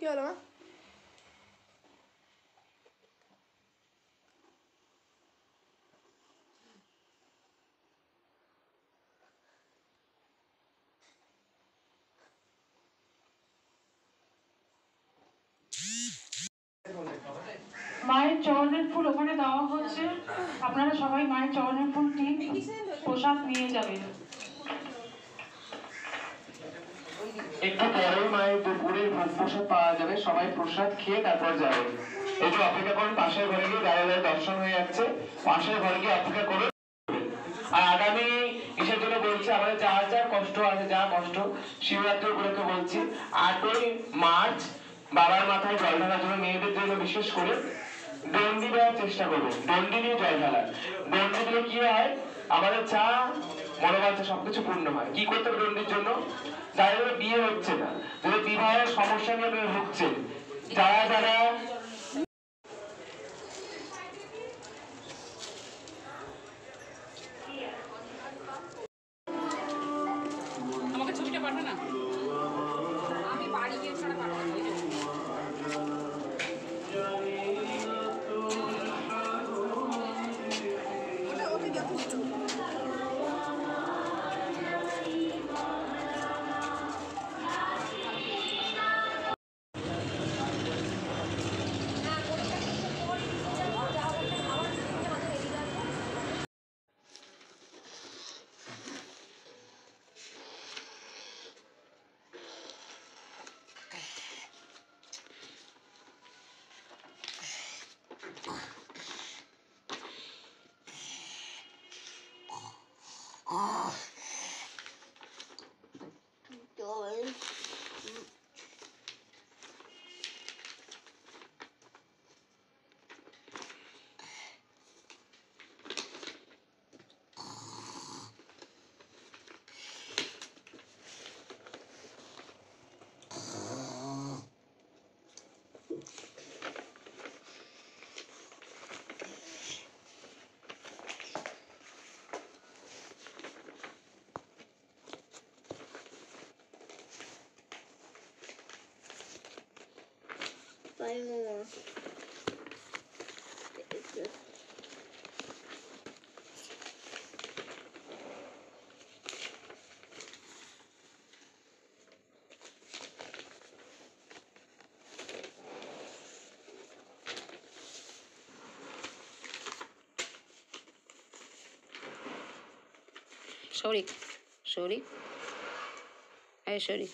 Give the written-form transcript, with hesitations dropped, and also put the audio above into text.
কি হলো মা? মায়ের চরণের ফুল ওখানে দেওয়া হচ্ছে, আপনারা সবাই মায়ের চরণের ফুল ঠিক প্রসাদ নিয়ে যাবেন। একটু পরেই মায়ের দুপুরের ভোগ প্রসাদ পাওয়া যাবে, সবাই প্রসাদ খেয়ে তারপর যাবেন। একটু অপেক্ষা করুন, পাশের ঘরে গিয়ে দাঁড়িয়ে দর্শন হয়ে যাচ্ছে, পাশের ঘরে গিয়ে অপেক্ষা করুন। আর আগামী কিসের জন্য বলছি, আমাদের যার যার কষ্ট আছে, যা কষ্ট শিবরাত্রি উপলক্ষে বলছি, 8ই মার্চ বাবার মাথায় জল ঢালার জন্য, মেয়েদের জন্য বিশেষ করে দণ্ডি দেওয়ার চেষ্টা করবেন, দণ্ডি নিয়ে জল ঢালার। দণ্ডি দিলে কি হয়, আমাদের যা মনোবাঞ্ছা সবকিছু পূর্ণ হয়। কি করতে হবে দণ্ডির জন্য? যাদের বিয়ে হচ্ছে না, যাদের বিবাহের সমস্যা নিয়ে আপনারা ভুগছেন, যারা যারা আমাকে ছবিটা পাঠা না, আমি বাড়ি গিয়ে ছাড়া পাঠাবো। Five more. Sorry, sorry. Hey, sorry.